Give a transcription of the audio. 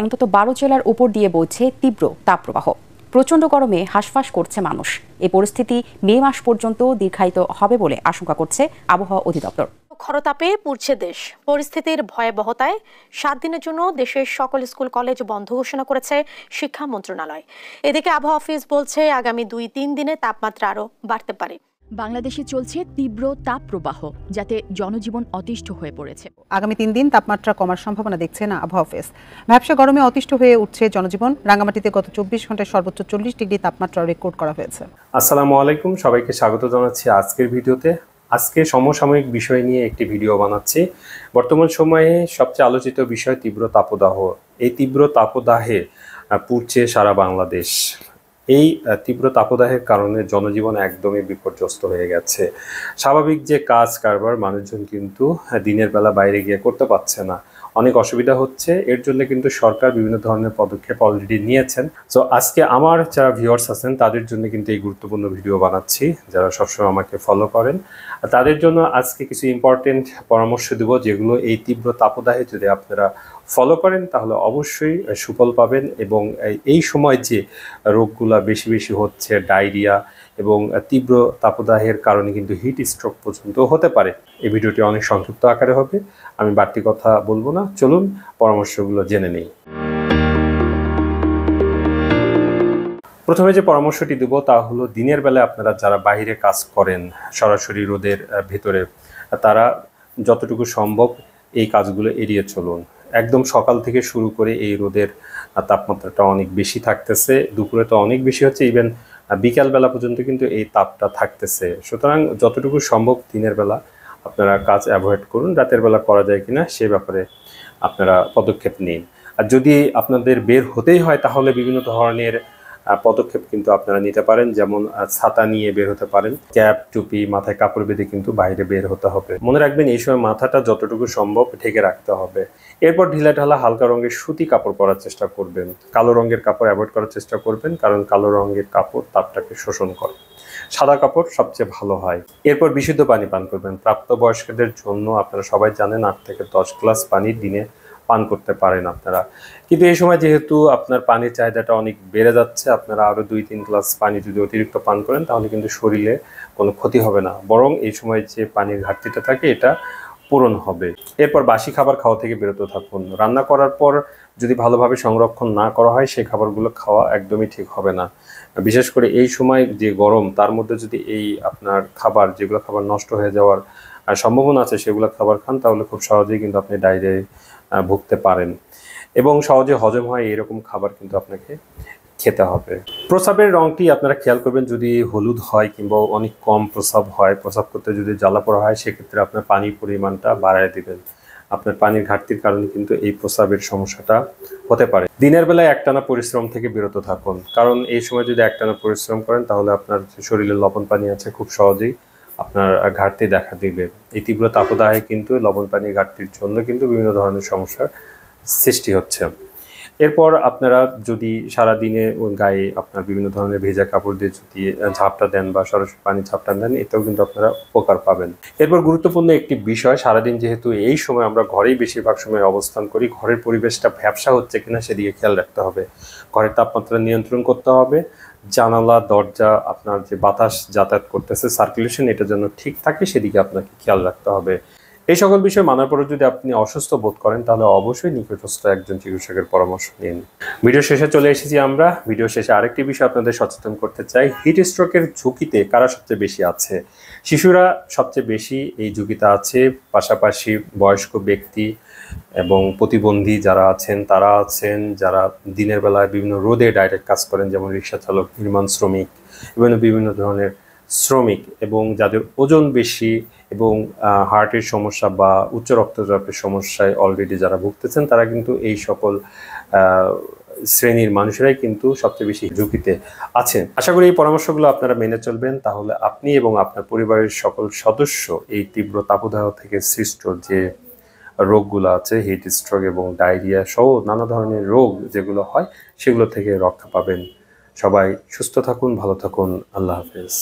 অন্তত 12 জেলার উপর দিয়ে বইছে তীব্র তাপপ্রবাহ। প্রচণ্ড গরমে হাঁসফাঁস করছে মানুষ। এই পরিস্থিতি মে মাস পর্যন্ত দীর্ঘায়িত হবে বলে আশঙ্কা করছে আবহাওয়া অধিদপ্তর। খরতাপে পুড়ছে দেশ। পরিস্থিতির ভয়াবহতায় 7 দিনের জন্য দেশের সকল স্কুল কলেজ বন্ধ ঘোষণা করেছে শিক্ষা মন্ত্রণালয়। এদিকে আবহাওয়া অফিস বলছে আগামী 2-3 দিনে তাপমাত্রা আরও বাড়তে পারে। বাংলাদেশে চলছে তীব্র তাপপ্রবাহ, যাতে জনজীবন অতিষ্ঠ হয়ে পড়েছে। আগামী 3 দিন তাপমাত্রা কমার সম্ভাবনা দেখছে না আবহাওয়া অফিস। ভ্যাপসা গরমে অতিষ্ঠ হয়ে উঠছে জনজীবন। রাঙ্গামাটিতে গত 24 ঘন্টায় সর্বোচ্চ 40 ডিগ্রি তাপমাত্রা রেকর্ড করা হয়েছে। আসসালামু আলাইকুম, সবাইকে স্বাগত জানাচ্ছি আজকের ভিডিওতে। আজকে সমসাময়িক বিষয় নিয়ে একটি ভিডিও বানাচ্ছি। বর্তমান সময়ে সবচেয়ে আলোচিত বিষয় তীব্র তাপদাহ। এই তীব্র তাপদাহে পুড়ছে সারা বাংলাদেশ। এই তীব্র তাপদাহের কারণে জনজীবন একদমই বিপর্যস্ত হয়ে গেছে। স্বাভাবিক যে কাজ কারবার মানুষজন কিন্তু দিনের বেলা বাইরে গিয়ে করতে পারছে না, অনেক অসুবিধা হচ্ছে। এর জন্য কিন্তু সরকার বিভিন্ন ধরনের পদক্ষেপ অলরেডি নিয়েছেন। সো আজকে আমার যারা ভিউয়ার্স আছেন তাদের জন্য কিন্তু এই গুরুত্বপূর্ণ ভিডিও বানাচ্ছি, যারা সবসময় আমাকে ফলো করেন তাদের জন্য আজকে কিছু ইম্পর্টেন্ট পরামর্শ দেব, যেগুলো এই তীব্র তাপদাহে যদি আপনারা ফলো করেন তাহলে অবশ্যই সুফল পাবেন। এবং এই সময় যে রোগগুলা বেশি বেশি হচ্ছে, ডায়রিয়া এবং তীব্র তাপদাহের কারণে কিন্তু হিট স্ট্রোক পর্যন্ত হতে পারে। এই ভিডিওটি অনেক সংক্ষিপ্ত আকারে হবে, আমি বাড়তি কথা বলবো না। চলুন পরামর্শগুলো জেনে নেই। প্রথমে যে পরামর্শটি দেব তা হলো, দিনের বেলায় আপনারা যারা বাইরে কাজ করেন সরাসরি রোদের ভেতরে, তারা যতটুকু সম্ভব এই কাজগুলো এড়িয়ে চলুন। একদম সকাল থেকে শুরু করে এই রোদের তাপমাত্রাটা অনেক বেশি থাকতেছে, দুপুরে তো অনেক বেশি হচ্ছে, ইভেন বিকালবেলা পর্যন্ত কিন্তু এই তাপটা থাকতেছে। সুতরাং যতটুকু সম্ভব দিনের বেলা আপনারা কাজ অ্যাভয়েড করুন। রাতের বেলা করা যায় কিনা সে ব্যাপারে আপনারা পদক্ষেপ নিন। আর যদি আপনাদের বের হতেই হয় তাহলে বিভিন্ন ধরনের পদক্ষেপ কিন্তু আপনারা নিতে পারেন, যেমন ছাতা নিয়ে বের হতে পারেন, ক্যাপ টুপি মাথায় কাপড় বেঁধে কিন্তু বাইরে বের হতে হবে। মনে রাখবেন এই সময় মাথাটা যতটুকু সম্ভব ঢেকে রাখতে হবে। এরপর ঢিলা ঢালা হালকা রঙের সুতি কাপড় পরার চেষ্টা করবেন। কালো রঙের কাপড় অ্যাভয়েড করার চেষ্টা করবেন, কারণ কালো রঙের কাপড় তাপটাকে শোষণ করে। সাদা কাপড় সবচেয়ে ভালো হয়। এরপর বিশুদ্ধ পানি পান করবেন। প্রাপ্তবয়স্কদের জন্য আপনারা সবাই জানেন 8 থেকে 10 গ্লাস পানি দিনে পান করতে পারেন আপনারা। কিন্তু এই সময় যেহেতু আপনার পানির চাহিদাটা অনেক বেড়ে যাচ্ছে, আপনারা আরও 2-3 গ্লাস পানি যদি অতিরিক্ত পান করেন তাহলে কিন্তু শরীরে কোনো ক্ষতি হবে না, বরং এই সময় যে পানির ঘাটতিটা থাকে এটা পূরণ হবে। এরপর বাসি খাবার খাওয়া থেকে বিরত থাকুন। রান্না করার পর যদি ভালোভাবে সংরক্ষণ না করা হয় সেই খাবারগুলো খাওয়া একদমই ঠিক হবে না। বিশেষ করে এই সময় যে গরম, তার মধ্যে যদি এই আপনার খাবার, যেগুলো খাবার নষ্ট হয়ে যাওয়ার সম্ভাবনা আছে সেগুলো খাবার খান, তাহলে খুব সহজেই কিন্তু আপনি ডায়রিয়ায় ভুগতে পারেন। এবং সহজে হজম হয় এরকম খাবার কিন্তু আপনাকে খেতে হবে। প্রস্রাবের রঙটি আপনারা খেয়াল করবেন, যদি হলুদ হয় কিংবা অনেক কম প্রস্রাব হয়, প্রস্রাব করতে যদি জ্বালা পোড়া হয়, সেক্ষেত্রে আপনার পানির পরিমাণটা বাড়ায় দিবেন। আপনার পানির ঘাটতির কারণে কিন্তু এই প্রস্রাবের সমস্যাটা হতে পারে। দিনের বেলায় একটানা পরিশ্রম থেকে বিরত থাকুন, কারণ এই সময় যদি একটানা পরিশ্রম করেন তাহলে আপনার শরীরে লবণ পানি আছে, খুব সহজেই আপনার ঘাটতি দেখা দিবে। এই তীব্র তাপদাহে কিন্তু লবণ পানির ঘাটতির জন্য কিন্তু বিভিন্ন ধরনের সমস্যার সৃষ্টি হচ্ছে। এরপর আপনারা যদি সারাদিনে গায়ে আপনার বিভিন্ন ধরনের ভেজা কাপড় দিয়ে যদি ঝাপটা দেন বা সরাসরি পানি ঝাপটা দেন, এতেও কিন্তু আপনারা উপকার পাবেন। এরপর গুরুত্বপূর্ণ একটি বিষয়, সারাদিন যেহেতু এই সময় আমরা ঘরেই বেশিরভাগ সময় অবস্থান করি, ঘরের পরিবেশটা ভ্যাপসা হচ্ছে কিনা সেদিকে খেয়াল রাখতে হবে। ঘরের তাপমাত্রা নিয়ন্ত্রণ করতে হবে। জানালা দরজা আপনার যে বাতাস যাতায়াত করতেছে, সার্কুলেশন, এটা যেন ঠিক থাকে সেদিকে আপনাকে খেয়াল রাখতে হবে। এই সকল বিষয় মানার পরে যদি আপনি অসুস্থ বোধ করেন তাহলে অবশ্যই নিকটস্থ একজন চিকিৎসকের পরামর্শ নিন। ভিডিও শেষে চলে এসেছি আমরা। ভিডিও শেষে আরেকটি বিষয় আপনাদের সচেতন করতে চাই। হিট স্ট্রোকের ঝুঁকিতে কারা সবচেয়ে বেশি আছে? শিশুরা সবচেয়ে বেশি এই ঝুঁকিতে আছে, পাশাপাশি বয়স্ক ব্যক্তি এবং প্রতিবন্ধী যারা আছেন তারা আছেন, যারা দিনের বেলায় বিভিন্ন রোদে ডাইরেক্ট কাজ করেন, যেমন রিক্সা চালক, নির্মাণ শ্রমিক, বিভিন্ন ধরনের শ্রমিক, এবং যাদের ওজন বেশি এবং হার্টের সমস্যা বা উচ্চ রক্তচাপের সমস্যায় অলরেডি যারা ভুগতেছেন, তারা কিন্তু এই সকল শ্রেণীর মানুষেরাই কিন্তু সবচেয়ে বেশি ঝুঁকিতে আছেন। আশা করি এই পরামর্শগুলো আপনারা মেনে চলবেন, তাহলে আপনি এবং আপনার পরিবারের সকল সদস্য এই তীব্র তাপদাহ থেকে সৃষ্ট যে রোগগুলো আছে, হিট স্ট্রোক এবং ডায়রিয়া সহ নানা ধরনের রোগ যেগুলো হয় সেগুলো থেকে রক্ষা পাবেন। সবাই সুস্থ থাকুন, ভালো থাকুন। আল্লাহ হাফেজ।